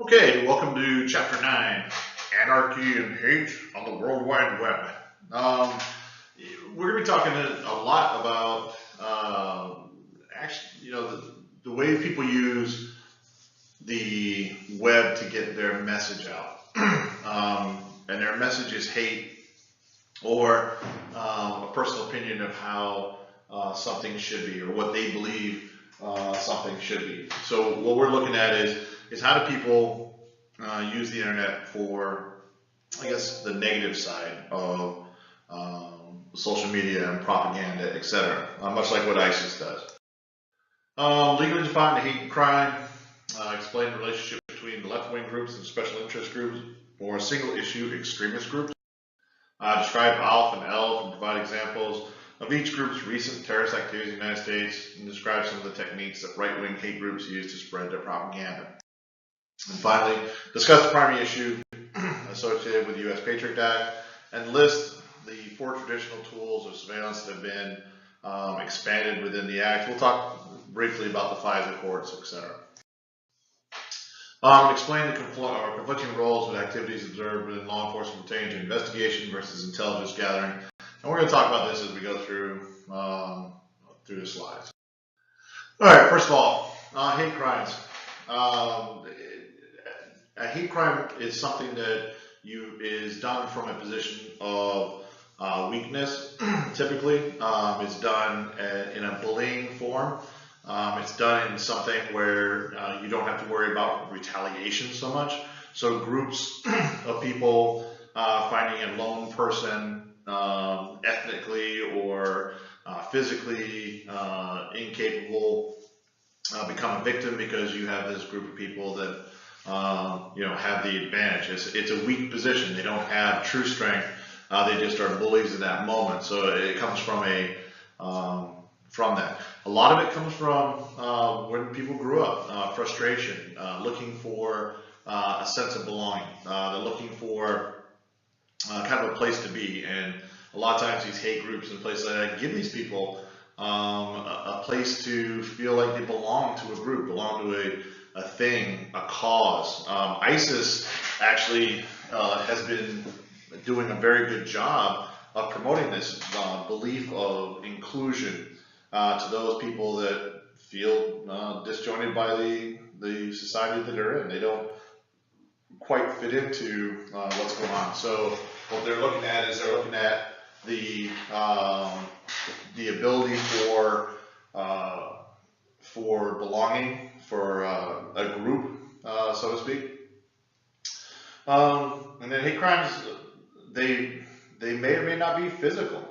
Okay, welcome to Chapter 9, Anarchy and Hate on the World Wide Web. Um, we're going to be talking a lot about, actually, the way people use the web to get their message out. And their message is hate or a personal opinion of how something should be or what they believe something should be. So what we're looking at is how do people use the internet for, I guess, the negative side of social media and propaganda, etc. Much like what ISIS does. Legally define the hate and crime, explain the relationship between the left-wing groups and special interest groups or single-issue extremist groups. Describe ALF and ELF and provide examples of each group's recent terrorist activities in the United States and describe some of the techniques that right-wing hate groups use to spread their propaganda. And finally, discuss the primary issue associated with the U.S. Patriot Act and list the 4 traditional tools of surveillance that have been expanded within the Act. We'll talk briefly about the FISA courts, etc. Explain the conflicting roles with activities observed within law enforcement pertaining to investigation versus intelligence gathering. And we're going to talk about this as we go through the slides. All right, first of all, hate crimes. A hate crime is something that is done from a position of weakness, typically. It's done in a bullying form. It's done in something where you don't have to worry about retaliation so much. So groups of people finding a lone person ethnically or physically incapable become a victim because you have this group of people that have the advantage. It's a weak position. They don't have true strength. They just are bullies at that moment. So it comes from that. A lot of it comes from when people grew up, frustration, looking for a sense of belonging. They're looking for kind of a place to be. And a lot of times these hate groups and places like that give these people a place to feel like they belong to a group, belong to a thing, a cause. ISIS actually has been doing a very good job of promoting this belief of inclusion to those people that feel disjointed by the society that they're in. They don't quite fit into what's going on. So what they're looking at is they're looking at the ability for belonging, for a group, so to speak. And then hate crimes, they may or may not be physical,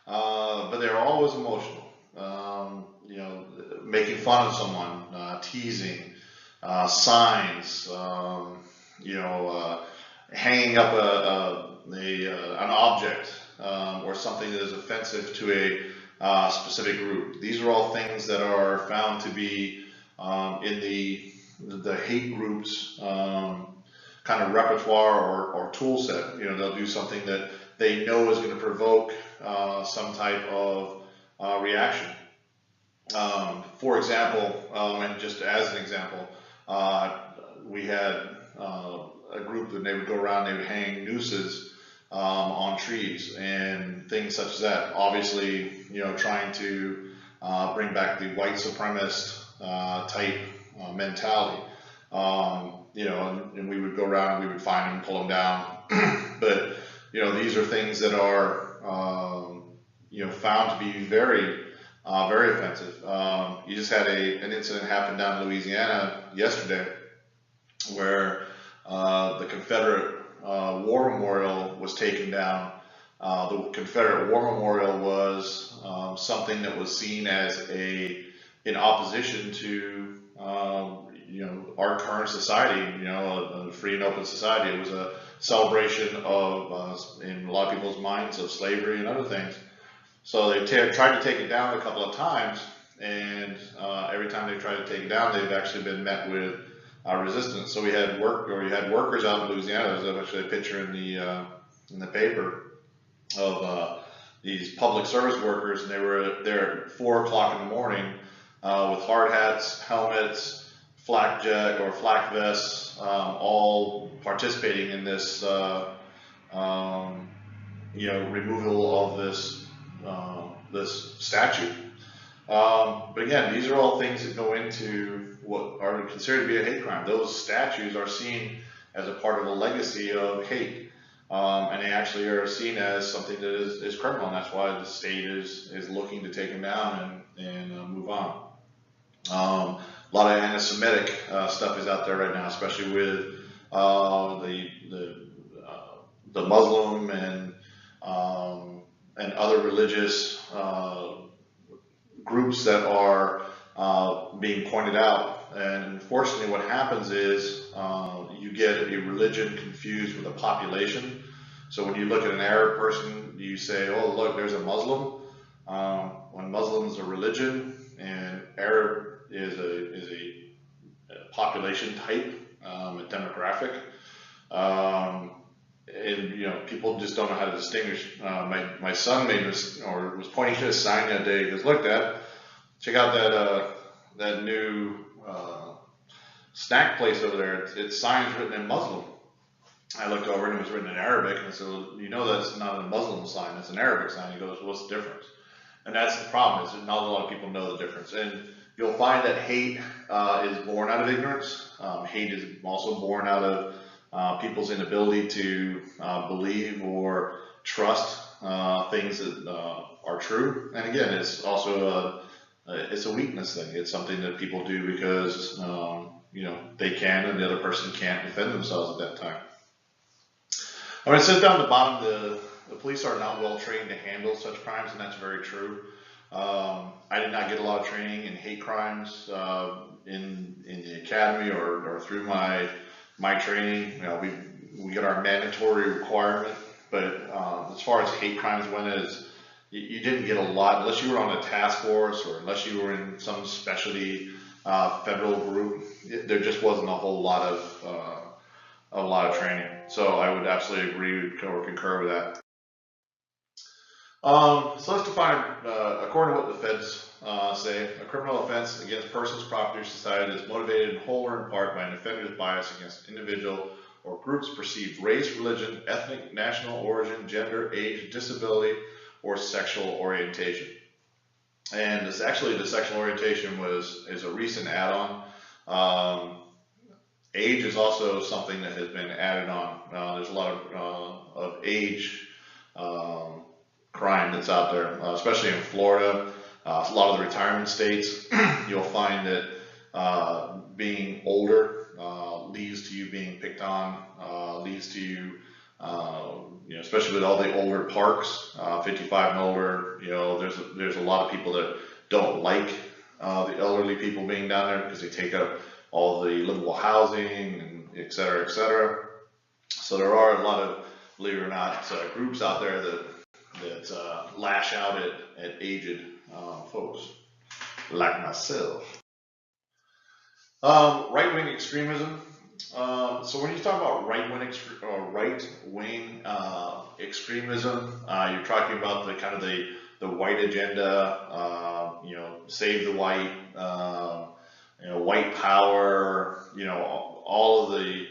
but they're always emotional. Making fun of someone, teasing, signs, hanging up an object or something that is offensive to a specific group. These are all things that are found to be in the hate groups kind of repertoire or tool set. They'll do something that they know is going to provoke some type of reaction. For example, and just as an example, we had a group that they would go around, they would hang nooses on trees and things such as that. Obviously, trying to bring back the white supremacist type mentality. And we would go around and we would find them, pull them down. But these are things that are found to be very offensive. You just had an incident happen down in Louisiana yesterday where the Confederate War Memorial was taken down. The Confederate War Memorial was something that was seen as in opposition to our current society, a free and open society. It was a celebration of, in a lot of people's minds, of slavery and other things. So they tried to take it down a couple of times, and every time they tried to take it down, they've actually been met with resistance. So we had workers out in Louisiana. There's actually a picture in the paper of these public service workers, and they were there at 4 o'clock in the morning with hard hats, helmets, flak jacket or flak vests, all participating in this, um, removal of this statue. But again, these are all things that go into what are considered to be a hate crime. Those statues are seen as a part of a legacy of hate. And they actually are seen as something that is criminal, and that's why the state is looking to take them down and move on. A lot of anti-Semitic stuff is out there right now, especially with the Muslim and other religious groups that are being pointed out. And unfortunately, what happens is you get a religion confused with a population. So when you look at an Arab person, you say, "Oh, look, there's a Muslim." When Muslim is a religion and Arab is a population type, a demographic, and people just don't know how to distinguish. My son was pointing to a sign that day. He goes, "Look, Dad, check out that new snack place over there. Its sign's written in Muslim." I looked over and it was written in Arabic, and I said, "Well, you know that's not a Muslim sign, it's an Arabic sign." He goes, "What's the difference?" And that's the problem, is that not a lot of people know the difference. And you'll find that hate is born out of ignorance. Hate is also born out of people's inability to believe or trust things that are true. And again, it's also it's a weakness thing. It's something that people do because they can and the other person can't defend themselves at that time. All right, so down the bottom, the police are not well trained to handle such crimes, and that's very true. I did not get a lot of training in hate crimes in the academy or through my training. We get our mandatory requirement, but as far as hate crimes went, you didn't get a lot unless you were on a task force or unless you were in some specialty federal group. There just wasn't a whole lot of training. So I would absolutely agree or concur with that. So let's define, according to what the feds say, a criminal offense against persons, property, or society is motivated in whole or in part by an offender's bias against an individual or group's perceived race, religion, ethnic, national origin, gender, age, disability, or sexual orientation. And the sexual orientation is a recent add-on. Age is also something that has been added on. There's a lot of age crime that's out there, especially in Florida. A lot of the retirement states, you'll find that being older leads to you being picked on, leads to you, especially with all the older parks, 55 and older. There's a lot of people that don't like the elderly people being down there because they take up all the livable housing, and et cetera, et cetera. So there are a lot of, believe it or not, groups out there that lash out at aged folks like myself. Right-wing extremism. So when you talk about right-wing extremism, you're talking about the kind of the white agenda, save the white, white power, all of the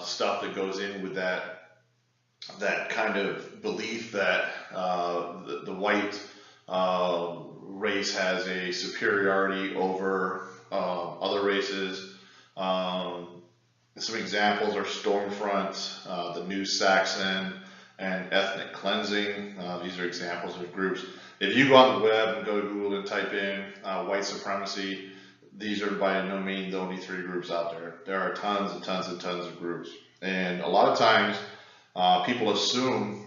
stuff that goes in with that kind of belief that the white race has a superiority over other races. Some examples are Stormfront, the New Saxon, and ethnic cleansing. These are examples of groups. If you go on the web and go to Google and type in white supremacy, these are by no means the only 3 groups out there. There are tons and tons and tons of groups. And a lot of times people assume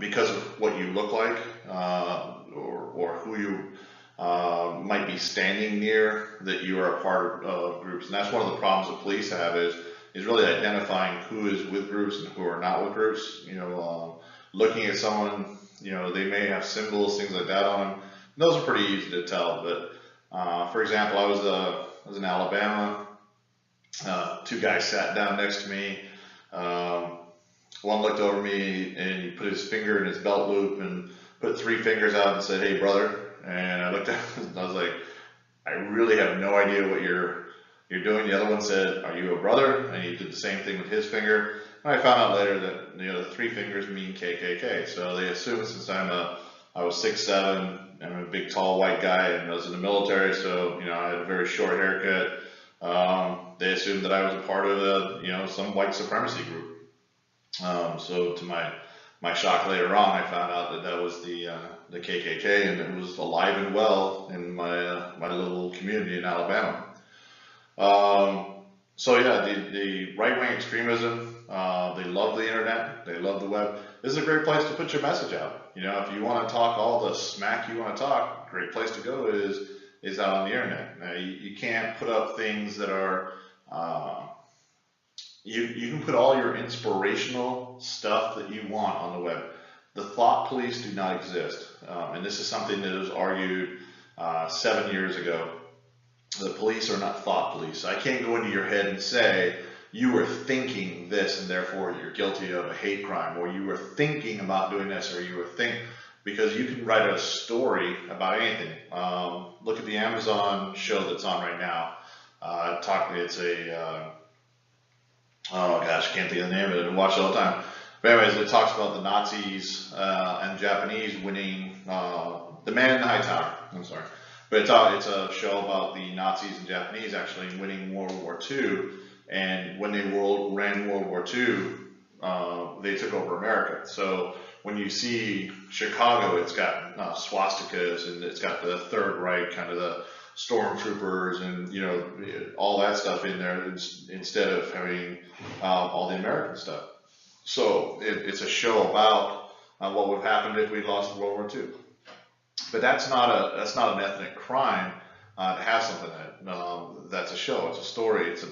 because of what you look like or who you might be standing near that you are a part of groups. And that's one of the problems that police have is really identifying who is with groups and who are not with groups. Looking at someone, they may have symbols, things like that on them. Those are pretty easy to tell. But for example, I was in Alabama. 2 guys sat down next to me. One looked over me and he put his finger in his belt loop and put 3 fingers out and said, "Hey, brother." And I looked at him and I was like, I really have no idea what you're doing. The other one said, are you a brother? And he did the same thing with his finger. And I found out later that, the three fingers mean KKK. So they assume since I was 6'7", I'm a big tall white guy and I was in the military, so, I had a very short haircut. They assumed that I was a part of some white supremacy group. So to my shock later on, I found out that that was the KKK, and it was alive and well in my little community in Alabama. Um, so yeah, the right-wing extremism, they love the internet, they love the web. This is a great place to put your message out. If you want to talk all the smack you want to talk, a great place to go is out on the internet. Now, you can't put up things that are uh, you can put all your inspirational stuff that you want on the web. The thought police do not exist, and this is something that was argued 7 years ago. The police are not thought police. I can't go into your head and say you were thinking this and therefore you're guilty of a hate crime, or you were thinking about doing this, or you were because you can write a story about anything. Look at the Amazon show that's on right now. It's a oh gosh, I can't think of the name of it. I watch it all the time. But anyways, it talks about the Nazis and Japanese winning the Man in the High Tower. I'm sorry, but it's a show about the Nazis and Japanese actually winning World War II. And when they ran World War II, they took over America. So when you see Chicago, it's got swastikas, and it's got the Third Reich, kind of the stormtroopers, and all that stuff in there instead of having all the American stuff. So it's a show about what would have happened if we lost World War II. But that's not an ethnic crime to have something that's a show. It's a story. It's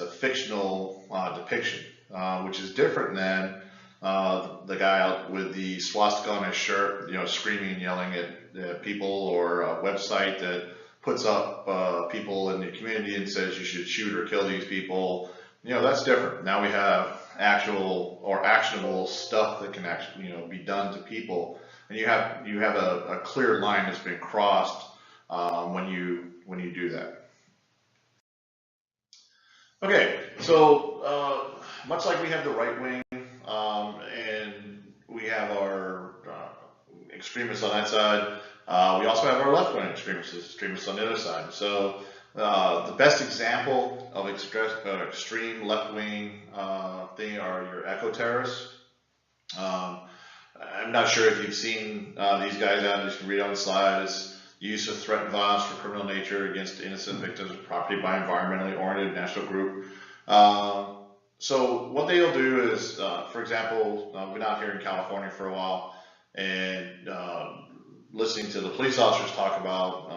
a fictional depiction, which is different than the guy out with the swastika on his shirt, screaming and yelling at people, or a website that puts up people in the community and says you should shoot or kill these people. That's different. Now we have actual or actionable stuff that can actually, be done to people, and you have a clear line that's been crossed when you do that. Okay, so much like we have the right wing, and we have our extremists on that side, we also have our left wing extremists on the other side. So the best example of extreme left wing thing are your eco terrorists. I'm not sure if you've seen these guys out. You can read on the slide. It's use of threat and violence for criminal nature against innocent victims of property by environmentally oriented national group. So what they'll do is, for example, I've been out here in California for a while, and listening to the police officers talk about,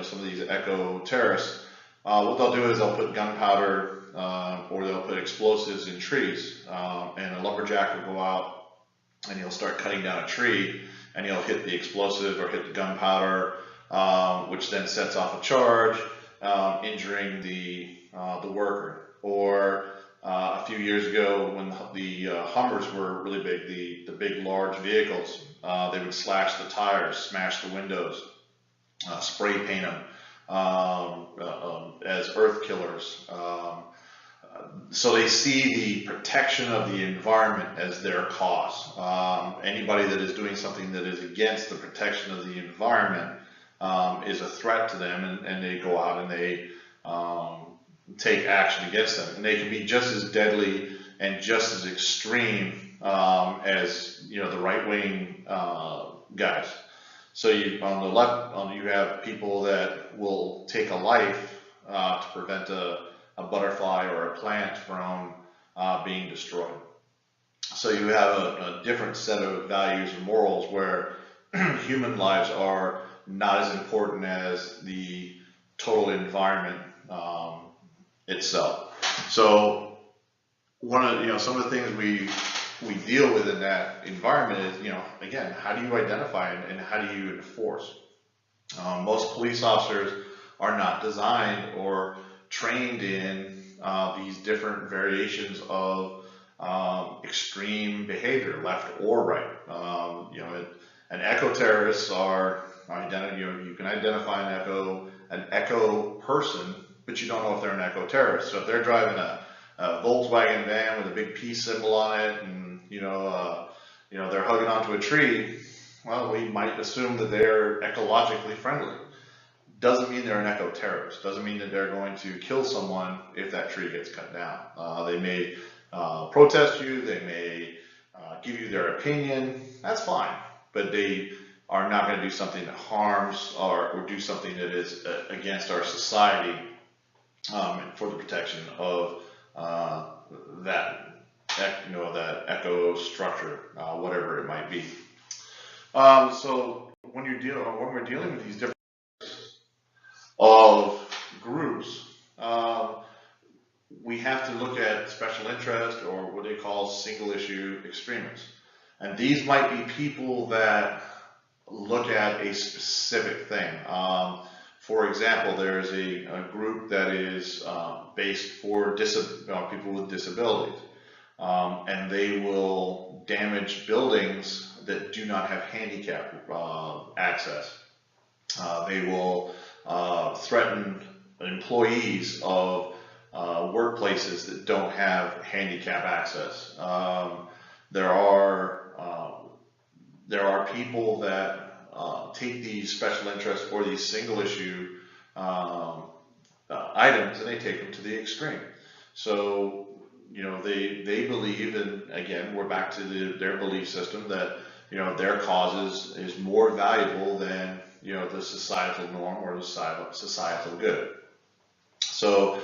some of these eco terrorists. What they'll do is they'll put gunpowder or they'll put explosives in trees, and a lumberjack will go out and he'll start cutting down a tree, and he'll hit the explosive or hit the gunpowder, which then sets off a charge, injuring the worker. Or a few years ago, when the Hummers were really big, the big large vehicles, they would slash the tires, smash the windows, spray paint them as earth killers. So they see the protection of the environment as their cause. Anybody that is doing something that is against the protection of the environment is a threat to them, and they go out and they take action against them. And they can be just as deadly and just as extreme as the right wing guys. So on the left, you have people that will take a life to prevent a butterfly or a plant from being destroyed. So you have a different set of values and morals where human lives are not as important as the total environment itself. So one of some of the things we deal with in that environment is again, how do you identify and how do you enforce? Most police officers are not designed or trained in these different variations of extreme behavior, left or right. And eco terrorists are you can identify an echo person, but you don't know if they're an echo terrorist. So if they're driving a Volkswagen van with a big peace symbol on it, and they're hugging onto a tree, well, we might assume that they're ecologically friendly. Doesn't mean they're an eco terrorist. Doesn't mean that they're going to kill someone if that tree gets cut down. They may protest you. They may give you their opinion. That's fine, but they are not going to do something that harms or do something that is against our society for the protection of that echo structure, whatever it might be. So when we're dealing with these different of groups, we have to look at special interest, or what they call single issue extremists. And these might be people that look at a specific thing. For example, there's a group that is based for people with disabilities. And they will damage buildings that do not have handicap access. They will threaten employees of workplaces that don't have handicap access. There are people that take these special interests or these single issue items, and they take them to the extreme. So they believe, and again, we're back to their belief system that their cause is more valuable than the societal norm or the societal good. So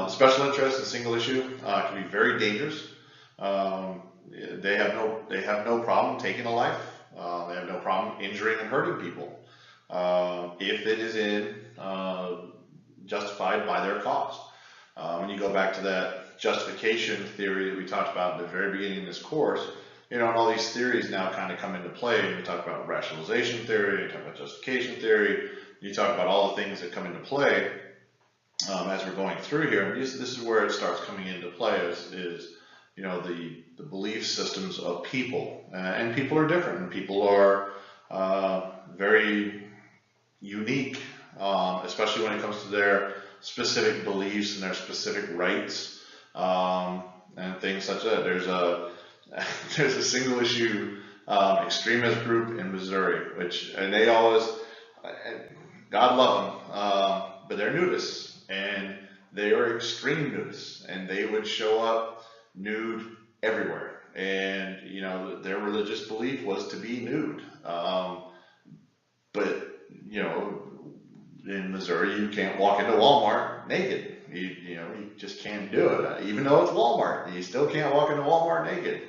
special interest and single issue can be very dangerous. They have no problem taking a life. They have no problem injuring and hurting people if it is justified by their cause. When you go back to that justification theory that we talked about at the very beginning of this course, and all these theories now kind of come into play. We talk about rationalization theory, you talk about justification theory, you talk about all the things that come into play as we're going through here. And this is where it starts coming into play is the belief systems of people. And people are different, and people are very unique, especially when it comes to their specific beliefs and their specific rights and things such that. There's a single issue extremist group in Missouri, and they always, God love them, but they're nudists, and they are extreme nudists, and they would show up nude everywhere, and their religious belief was to be nude, but in Missouri you can't walk into Walmart naked. You just can't do it. Even though it's Walmart, you still can't walk into Walmart naked.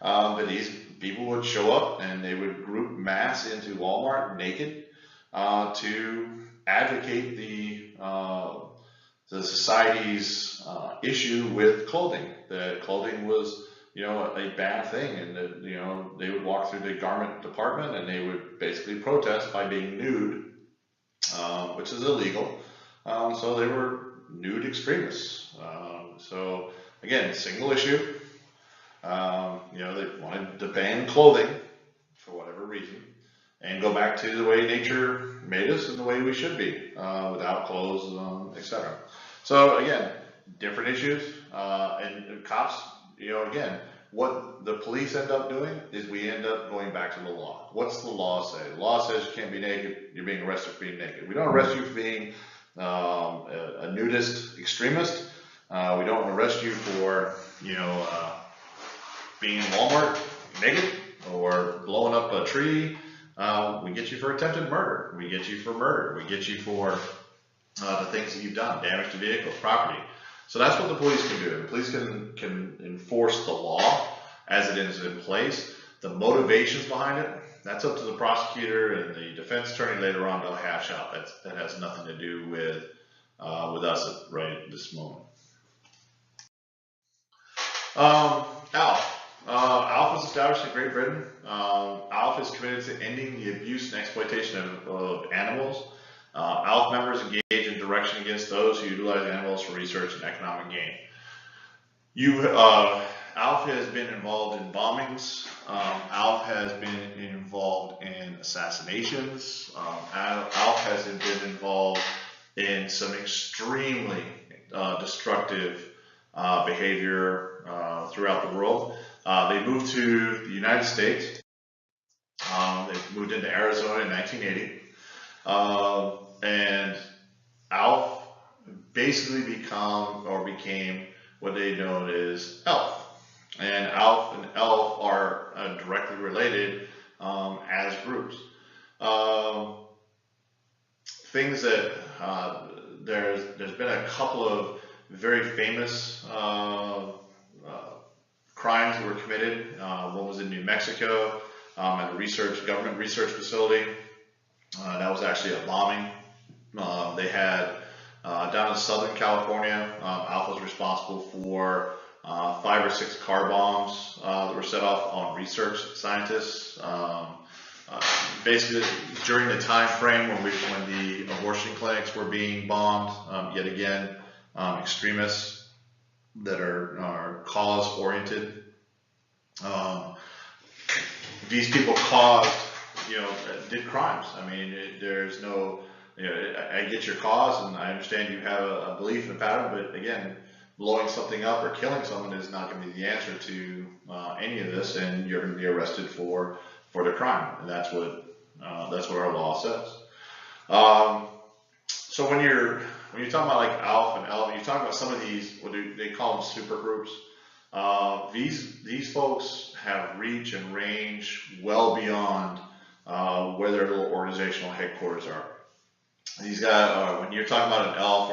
But these people would show up, and they would group mass into Walmart naked to advocate the society's issue with clothing. That clothing was a bad thing, and that they would walk through the garment department and they would basically protest by being nude, which is illegal. So they were nude extremists. So again, single issue. They wanted to ban clothing for whatever reason and go back to the way nature made us and the way we should be, without clothes, etc. So again, different issues, and cops, again, what the police end up doing is we end up going back to the law. What's the law say? The law says you can't be naked, you're being arrested for being naked. We don't arrest you for being a nudist extremist. We don't arrest you for, being in Walmart naked or blowing up a tree. We get you for attempted murder. We get you for murder. We get you for the things that you've done, damage to vehicles, property. So that's what the police can do. The police can enforce the law as it is in place. The motivations behind it, that's up to the prosecutor and the defense attorney later on to hash out. That has nothing to do with us right at this moment. ALF. ALF was established in Great Britain. ALF is committed to ending the abuse and exploitation of animals. ALF members engage in direction against those who utilize animals for research and economic gain. ALF has been involved in bombings. ALF has been involved in assassinations. ALF has been involved in some extremely destructive behavior throughout the world. They moved to the United States. They moved into Arizona in 1980. And ALF basically became what they know as ELF. And ALF and ELF are directly related as groups. Things that there's been a couple of very famous crimes that were committed. One was in New Mexico at a government research facility. That was actually a bombing. They had down in Southern California, ALF was responsible for 5 or 6 car bombs that were set off on research scientists. Basically, during the time frame when the abortion clinics were being bombed, yet again, extremists that are cause-oriented. These people did crimes. I mean, there's no, I get your cause, and I understand you have a belief in a pattern, but again, blowing something up or killing someone is not going to be the answer to any of this, and you're going to be arrested for the crime, and that's what our law says. So when you're talking about like ALF and ELF, you talk about some of these, what they call them super groups. These folks have reach and range well beyond where their little organizational headquarters are. These guys, when you're talking about an ELF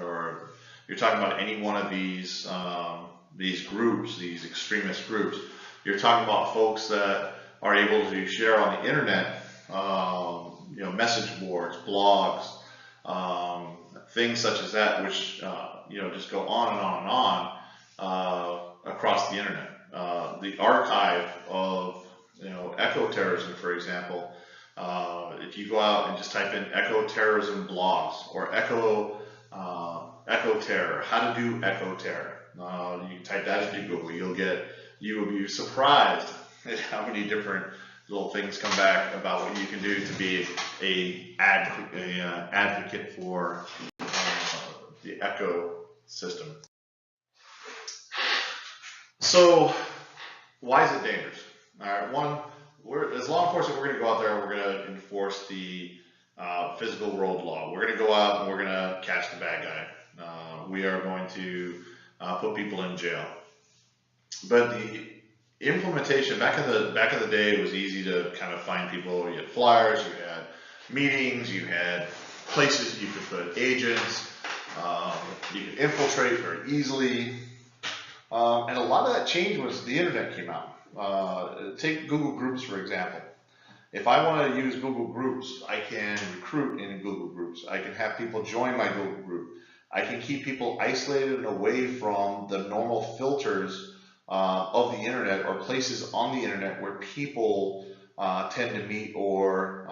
or you're talking about any one of these groups, these extremist groups, you're talking about folks that are able to share on the internet, message boards, blogs, things such as that, which just go on and on and on across the internet. The archive of eco terrorism, for example. If you go out and just type in eco terrorism blogs or eco terror, how to do eco terror, you can type that into Google. You will be surprised at how many different little things come back about what you can do to be a advocate for the eco system. So why is it dangerous? All right, one, as law enforcement, we're going to go out there and we're going to enforce the physical world law. We're going to go out and we're going to catch the bad guy. We are going to put people in jail. But the implementation back in the day, it was easy to kind of find people. You had flyers, you had meetings, you had places you could put agents. You could infiltrate very easily. And a lot of that change was the internet came out. Take Google Groups, for example. If I want to use Google Groups, I can recruit in Google Groups. I can have people join my Google group. I can keep people isolated and away from the normal filters of the internet or places on the internet where people tend to meet or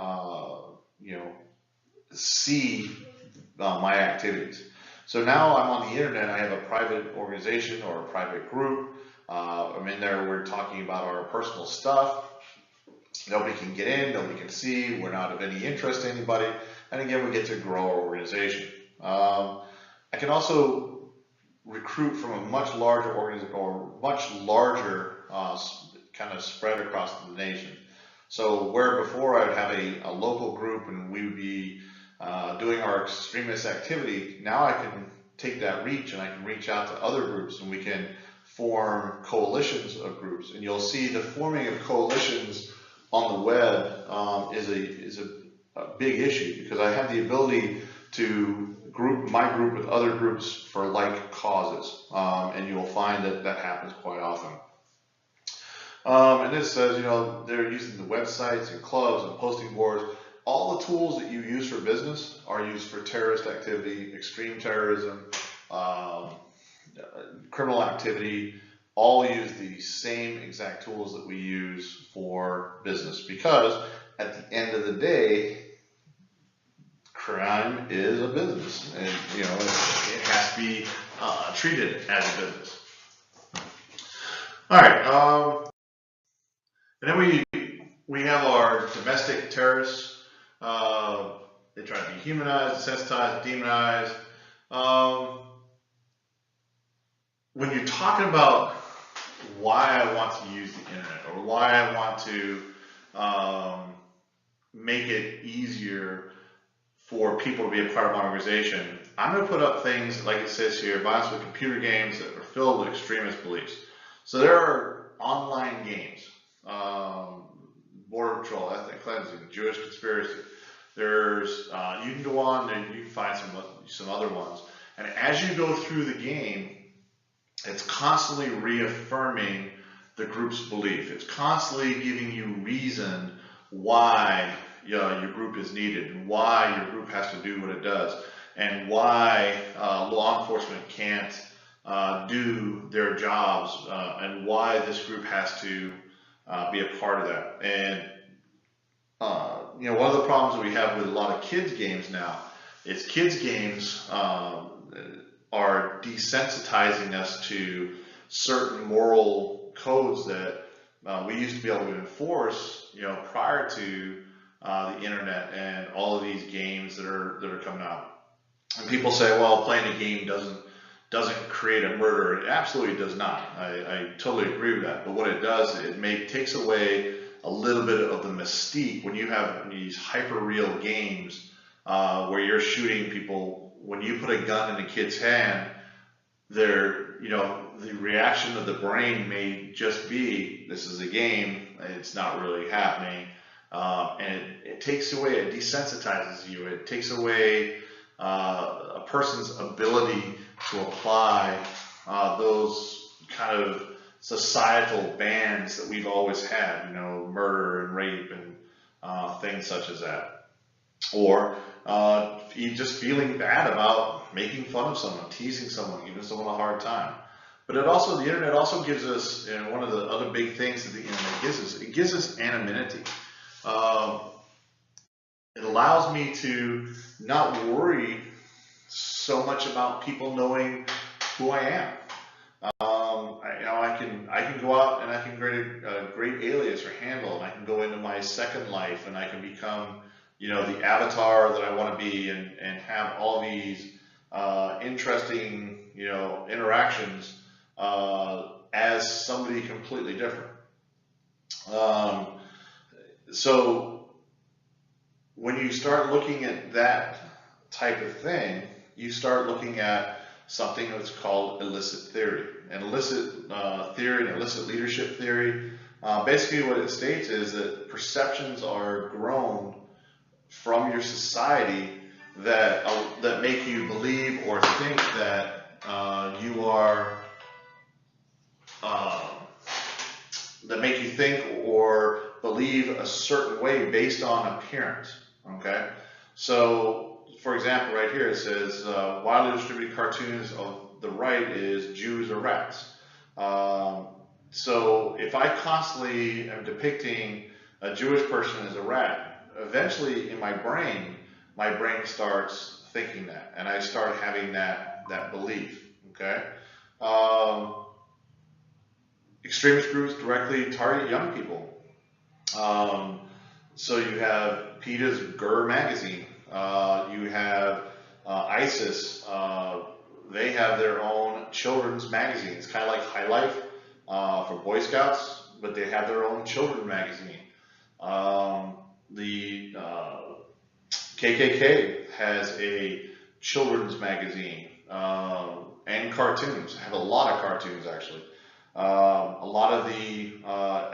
see my activities. So now I'm on the internet, I have a private organization or a private group. I'm in there, we're talking about our personal stuff. Nobody can get in, nobody can see, we're not of any interest to anybody. And again, we get to grow our organization. I can also recruit from a much larger organization or much larger kind of spread across the nation. So where before I would have a local group and we would be doing our extremist activity, now I can take that reach and I can reach out to other groups and we can form coalitions of groups. And you'll see the forming of coalitions on the web is a big issue because I have the ability to group my group with other groups for like causes, and you'll find that happens quite often. And this says, they're using the websites and clubs and posting boards. All the tools that you use for business are used for terrorist activity, extreme terrorism, criminal activity. All use the same exact tools that we use for business because at the end of the day, crime is a business, and it has to be treated as a business. All right. And then we have our domestic terrorists. Uh, they try to dehumanize, desensitize, demonize. Um, when you're talking about why I want to use the internet or why I want to um, make it easier for people to be a part of my organization, I'm going to put up things like it says here, violence with computer games that are filled with extremist beliefs. So there are online games, um, border patrol, ethnic cleansing, Jewish conspiracy. There's you can go on and you can find some other ones, and as you go through the game, it's constantly reaffirming the group's belief. It's constantly giving you reason why your group is needed, and why your group has to do what it does, and why law enforcement can't do their jobs, and why this group has to be a part of that. And one of the problems that we have with a lot of kids games now is kids games are desensitizing us to certain moral codes that we used to be able to enforce, prior to the internet and all of these games that are coming out. And people say, well, playing a game doesn't create a murder. It absolutely does not. I totally agree with that. But what it does, takes away a little bit of the mystique when you have these hyper real games where you're shooting people. When you put a gun in a kid's hand, the reaction of the brain may just be, this is a game, it's not really happening. And it takes away, it desensitizes you, it takes away a person's ability to apply those kind of societal bans that we've always had, murder and rape and things such as that. Or just feeling bad about making fun of someone, teasing someone, giving someone a hard time. But the internet also gives us, one of the other big things that the internet gives us, it gives us anonymity. Um, it allows me to not worry so much about people knowing who I am. I can go out and I can create a great alias or handle, and I can go into my second life and I can become, the avatar that I want to be, and have all these interesting, interactions as somebody completely different. Um, so when you start looking at that type of thing, you start looking at something that's called illicit theory. And illicit theory and illicit leadership theory, basically what it states is that perceptions are grown from your society that make you believe or think that you are uh, that make you think or believe a certain way based on appearance. Okay, so for example, right here it says widely distributed cartoons of the right is Jews are rats. So if I constantly am depicting a Jewish person as a rat, eventually in my brain starts thinking that, and I start having that belief. Okay. Um, Extremist groups directly target young people. Um, so you have PETA's GER magazine. You have ISIS. They have their own children's magazine. It's kind of like High Life for Boy Scouts, but they have their own children's magazine. The KKK has a children's magazine and cartoons. Have a lot of cartoons actually. A lot of the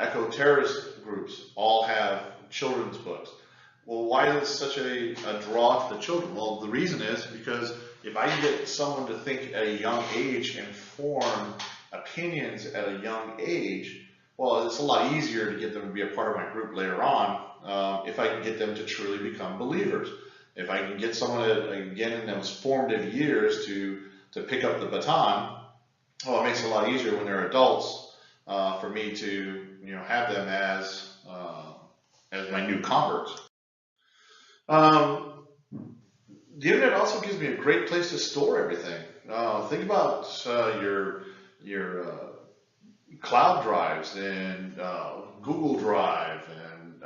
eco-terrorist groups all have children's books. Well, why is it such a draw to the children? Well, the reason is because if I can get someone to think at a young age and form opinions at a young age, well, it's a lot easier to get them to be a part of my group later on if I can get them to truly become believers. If I can get someone, again, in those formative years to pick up the baton, well, it makes it a lot easier when they're adults for me to, have them as my new converts. Um, the internet also gives me a great place to store everything. Think about your cloud drives and Google Drive and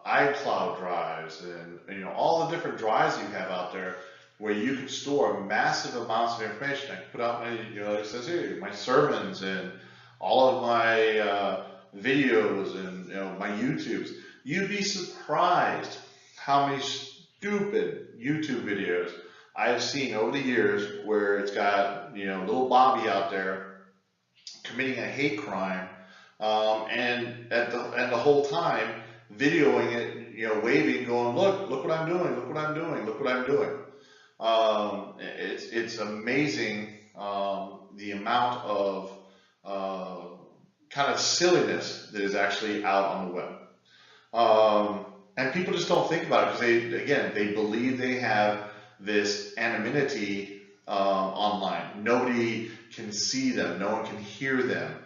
iCloud drives and all the different drives you have out there where you can store massive amounts of information. I can put out my it says here my sermons and all of my videos and my YouTubes. You'd be surprised how many stupid YouTube videos I've seen over the years where it's got little Bobby out there committing a hate crime, and the whole time videoing it, waving, going, look what I'm doing, look what I'm doing, look what I'm doing. It's amazing the amount of kind of silliness that is actually out on the web. And people just don't think about it because they believe they have this anonymity online. Nobody can see them. No one can hear them,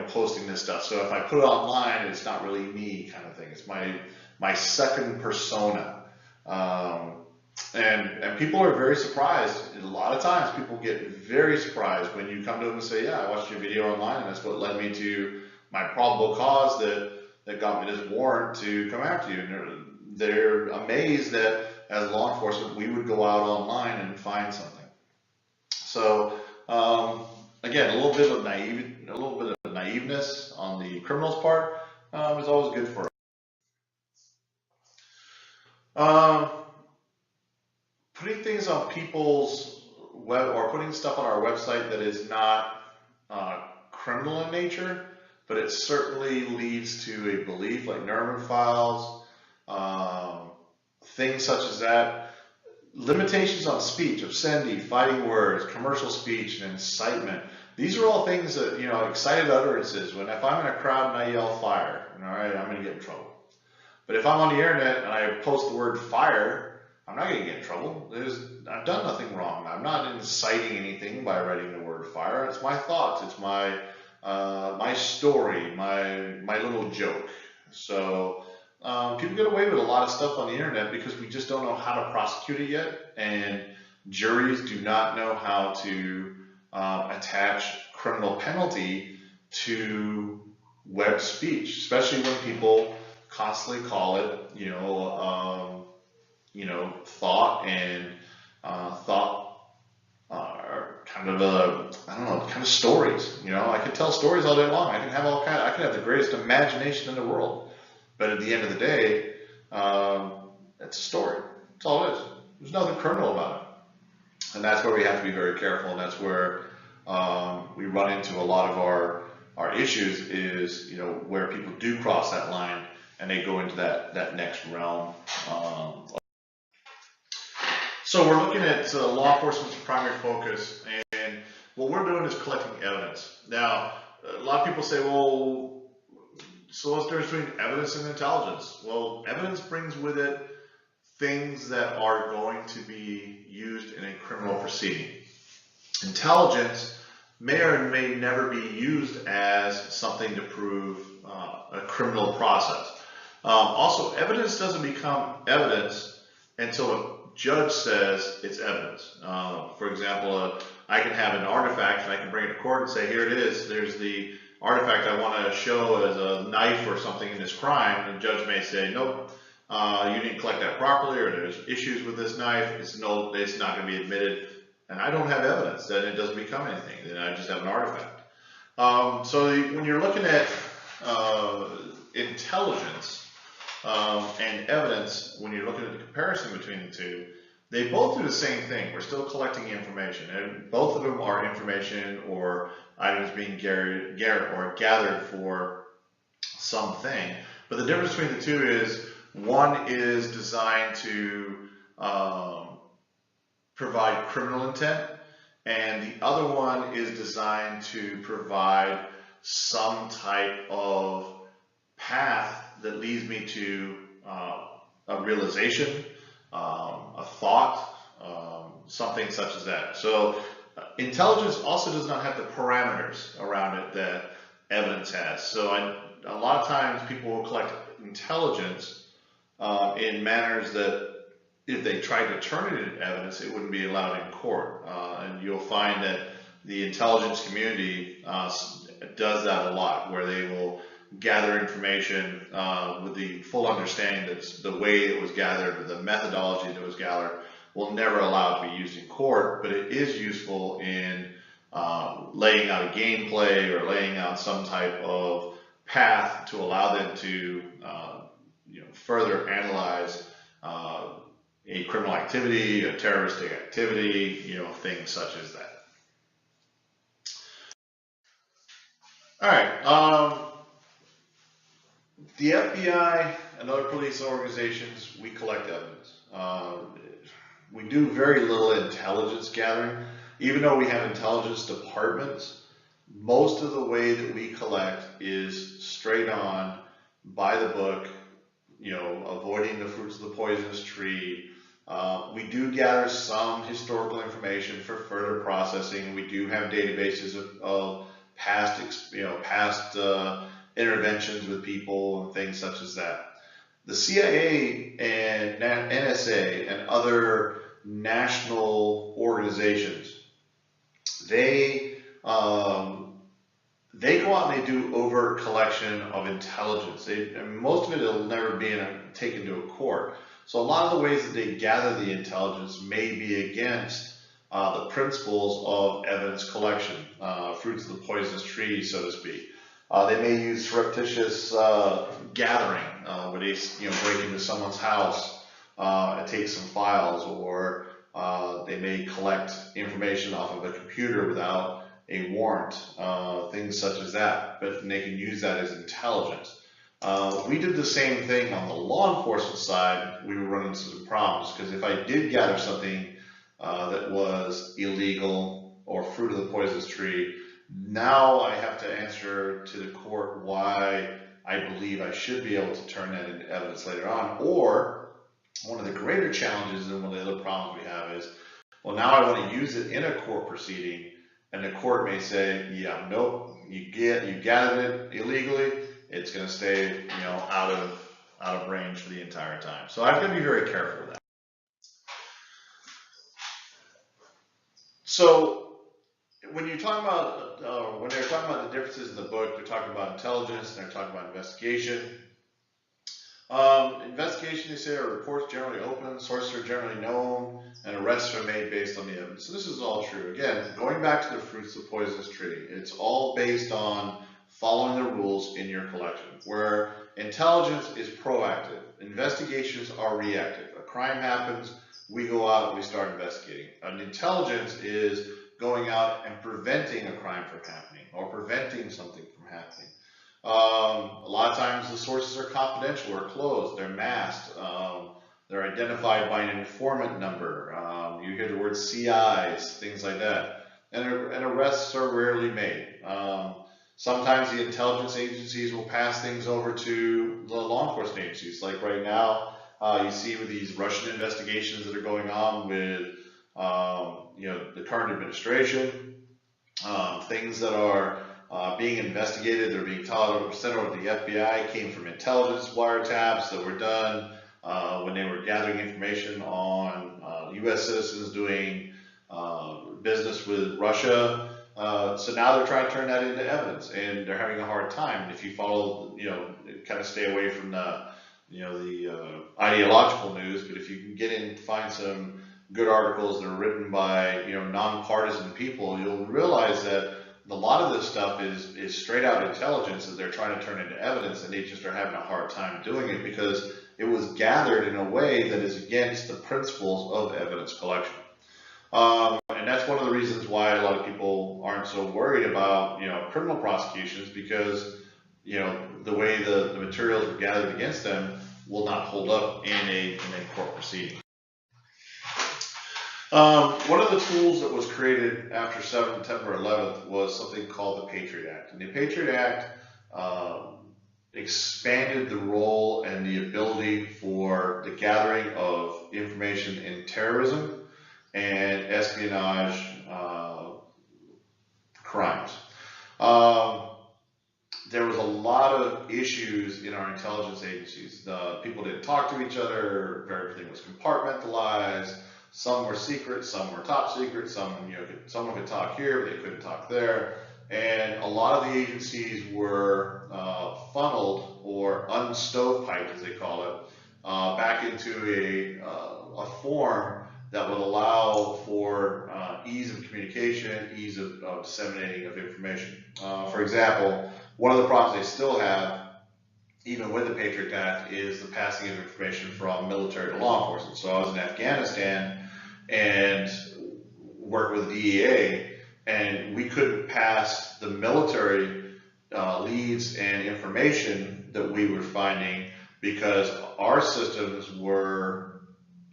posting this stuff. So if I put it online, it's not really me, kind of thing. It's my second persona. And people are very surprised. A lot of times people get very surprised when you come to them and say, yeah, I watched your video online and that's what led me to my probable cause that got me this warrant to come after you. And they're amazed that as law enforcement, we would go out online and find something. So again, a little bit of naiveness on the criminal's part is always good for us. Putting things on people's web or putting stuff on our website that is not criminal in nature, but it certainly leads to a belief, like Nuremberg files, things such as that. Limitations on speech, obscenity, fighting words, commercial speech, and incitement. These are all things that, excited utterances. If I'm in a crowd and I yell fire, all right, I'm going to get in trouble. But if I'm on the internet and I post the word fire, I'm not going to get in trouble. I've done nothing wrong. I'm not inciting anything by writing the word fire. It's my thoughts. It's my story, my little joke. So people get away with a lot of stuff on the internet because we just don't know how to prosecute it yet, and juries do not know how to attach criminal penalty to web speech, especially when people constantly call it, thought and kind of stories. I could tell stories all day long. I can have the greatest imagination in the world. But at the end of the day, it's a story. That's all it is. There's nothing criminal about it. And that's where we have to be very careful. And that's where we run into a lot of our issues is, where people do cross that line and they go into that next realm. So we're looking at law enforcement's primary focus. And what we're doing is collecting evidence. Now, a lot of people say, well, so what's the difference between evidence and intelligence? Well, evidence brings with it things that are going to be used in a criminal proceeding. Intelligence may or may never be used as something to prove a criminal process. Also, evidence doesn't become evidence until a judge says it's evidence. For example, I can have an artifact and I can bring it to court and say, here it is, there's the artifact I want to show as a knife or something in this crime, and the judge may say, nope, you didn't collect that properly, or there's issues with this knife, it's not going to be admitted, and I don't have evidence, then it doesn't become anything, then I just have an artifact. So when you're looking at intelligence and evidence, when you're looking at the comparison between the two, they both do the same thing. We're still collecting information, and both of them are information or items being gathered for something. But the difference between the two is one is designed to provide criminal intent, and the other one is designed to provide some type of path that leads me to a realization, a thought, something such as that. So intelligence also does not have the parameters around it that evidence has. So a lot of times people will collect intelligence in manners that if they tried to turn it into evidence, it wouldn't be allowed in court. And you'll find that the intelligence community does that a lot, where they will gather information with the full understanding that the way it was gathered, or the methodology that was gathered, will never allow it to be used in court, but it is useful in laying out a gameplay or laying out some type of path to allow them to further analyze a criminal activity, a terroristic activity, things such as that. All right. The FBI and other police organizations, we collect evidence. We do very little intelligence gathering. Even though we have intelligence departments, most of the way that we collect is straight on, by the book, avoiding the fruits of the poisonous tree. We do gather some historical information for further processing. We do have databases of past interventions with people and things such as that. The CIA and NSA and other national organizations, they go out and they do overt collection of intelligence. Most of it will never be taken to a court. So a lot of the ways that they gather the intelligence may be against the principles of evidence collection, fruits of the poisonous tree, so to speak. They may use surreptitious gathering, where they break into someone's house and take some files, or they may collect information off of a computer without a warrant, things such as that, but they can use that as intelligence. We did the same thing on the law enforcement side. We were running into some problems, because if I did gather something that was illegal or fruit of the poisonous tree, now I have to answer to the court why I believe I should be able to turn that into evidence later on. Or one of the greater challenges, and one of the other problems we have is, well, now I want to use it in a court proceeding, and the court may say, yeah, nope, you gathered it illegally, it's going to stay out of range for the entire time. So I've got to be very careful with that. So when you're talking about, when they're talking about the differences in the book, they're talking about intelligence, and they're talking about investigation. Investigation, they say, are reports generally open, sources are generally known, and arrests are made based on the evidence. So this is all true. Again, going back to the fruits of the poisonous tree, it's all based on following the rules in your collection, where intelligence is proactive, investigations are reactive. A crime happens, we go out and we start investigating. And intelligence is going out and preventing a crime from happening, or preventing something from happening. A lot of times the sources are confidential or closed, they're masked, they're identified by an informant number, you hear the word CIs, things like that, and arrests are rarely made. Sometimes the intelligence agencies will pass things over to the law enforcement agencies, like right now, you see with these Russian investigations that are going on with the current administration, things that are being investigated, they're being sent over to the FBI, came from intelligence wiretaps that were done when they were gathering information on U.S. citizens doing business with Russia. So now they're trying to turn that into evidence, and they're having a hard time. And if you follow, kind of stay away from the ideological news, but if you can get in, find some good articles that are written by nonpartisan people, you'll realize that a lot of this stuff is straight out intelligence that they're trying to turn into evidence, and they just are having a hard time doing it because it was gathered in a way that is against the principles of evidence collection. And that's one of the reasons why a lot of people aren't so worried about criminal prosecutions, because the way the materials were gathered against them will not hold up in a court proceeding. One of the tools that was created after September 11th was something called the Patriot Act. And the Patriot Act expanded the role and the ability for the gathering of information in terrorism and espionage crimes. There was a lot of issues in our intelligence agencies. People didn't talk to each other, everything was compartmentalized. Some were secret, some were top secret, someone could talk here, but they couldn't talk there. And a lot of the agencies were funneled or unstovepiped, as they call it, back into a form that would allow for ease of communication, ease of disseminating of information. For example, one of the problems they still have, even with the Patriot Act, is the passing of information from military to law enforcement. So I was in Afghanistan and worked with the DEA, and we couldn't pass the military leads and information that we were finding because our systems were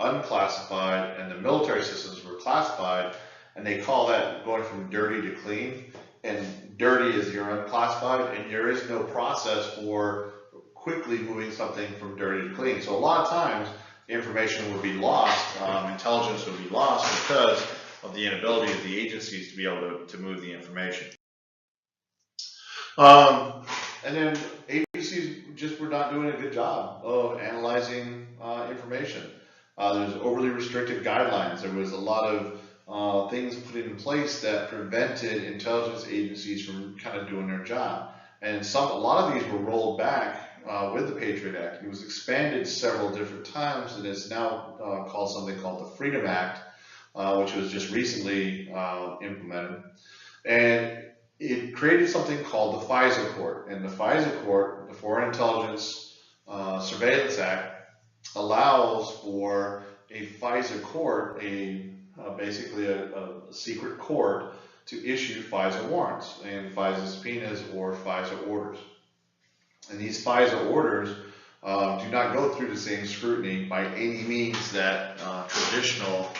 unclassified and the military systems were classified, and they call that going from dirty to clean. And dirty is you're unclassified, and there is no process for quickly moving something from dirty to clean. So a lot of times information would be lost, intelligence would be lost because of the inability of the agencies to be able to move the information. And then agencies just were not doing a good job of analyzing information. There's overly restrictive guidelines. There was a lot of things put in place that prevented intelligence agencies from kind of doing their job. And a lot of these were rolled back with the Patriot Act. It was expanded several different times, and it's now called something called the Freedom Act, which was just recently implemented. And it created something called the FISA Court. And the FISA Court, the Foreign Intelligence Surveillance Act, allows for a FISA court, basically a secret court, to issue FISA warrants and FISA subpoenas or FISA orders. And these FISA orders do not go through the same scrutiny by any means that traditional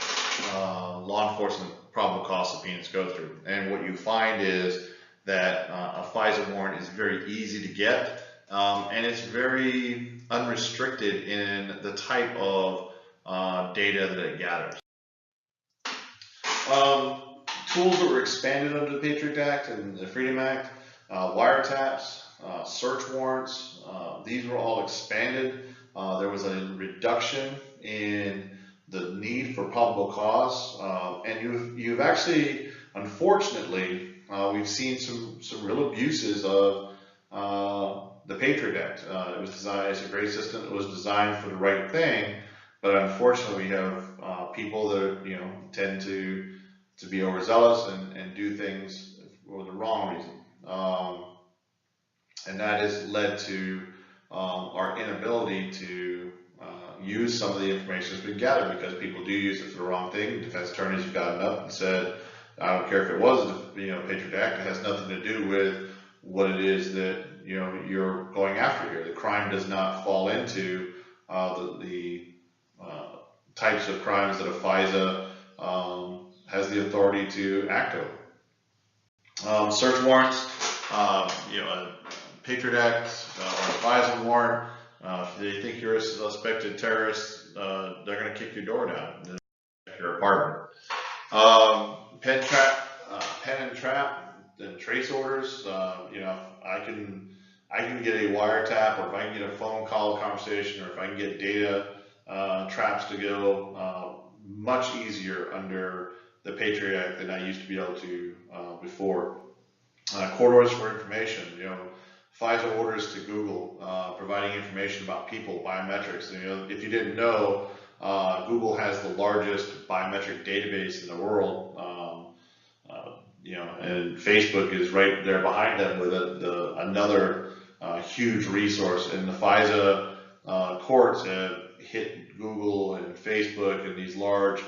law enforcement probable cause subpoenas go through. And what you find is that a FISA warrant is very easy to get, and it's very unrestricted in the type of data that it gathers. Tools that were expanded under the Patriot Act and the Freedom Act, wiretaps, search warrants, these were all expanded. There was a reduction in the need for probable cause, and you've actually, unfortunately, we've seen some real abuses of the Patriot Act. It was designed as a great system. It was designed for the right thing, but unfortunately, we have people that tend to be overzealous and do things for the wrong reason. And that has led to our inability to use some of the information that's been gathered, because people do use it for the wrong thing. Defense attorneys have gotten up and said, I don't care if it was the Patriot Act, it has nothing to do with what it is that you're going after here. The crime does not fall into the types of crimes that a FISA has the authority to act over. Search warrants, a Patriot Act or a FISA warrant, if they think you're a suspected terrorist, they're going to kick your door down and check your apartment. Pen and trap, and trace orders. I can get a wiretap, or if I can get a phone call conversation, or if I can get data traps to go, much easier under the Patriot Act than I used to be able to before. Court orders for information, FISA orders to Google, providing information about people, biometrics. If you didn't know, Google has the largest biometric database in the world, and Facebook is right there behind them with another huge resource. And the FISA courts have hit Google and Facebook and these large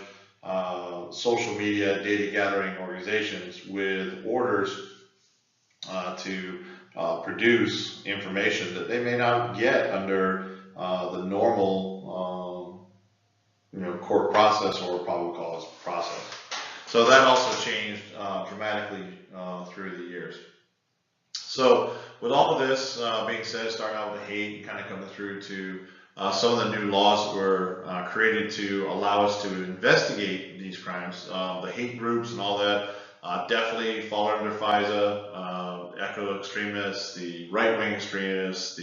social media data gathering organizations with orders to produce information that they may not get under the normal court process or probable cause process. So that also changed dramatically through the years. So with all of this being said, starting out with hate and kind of coming through to some of the new laws that were created to allow us to investigate these crimes, the hate groups and all that definitely fall under FISA, echo extremists, the right-wing extremists,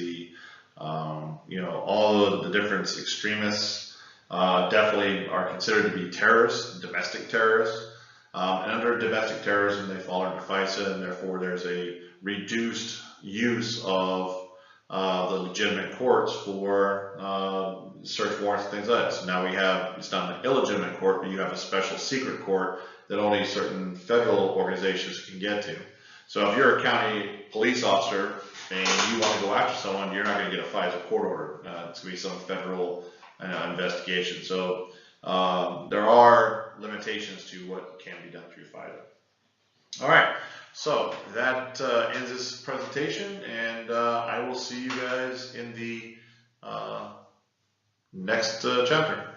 all of the different extremists definitely are considered to be terrorists, domestic terrorists. And under domestic terrorism, they fall under FISA, and therefore there's a reduced use of the legitimate courts for search warrants and things like that. So now we have, it's not an illegitimate court, but you have a special secret court that only certain federal organizations can get to. So if you're a county police officer and you want to go after someone, you're not going to get a FISA court order. It's going to be some federal investigation. So there are limitations to what can be done through FISA. All right, so that ends this presentation, and I will see you guys in the next chapter.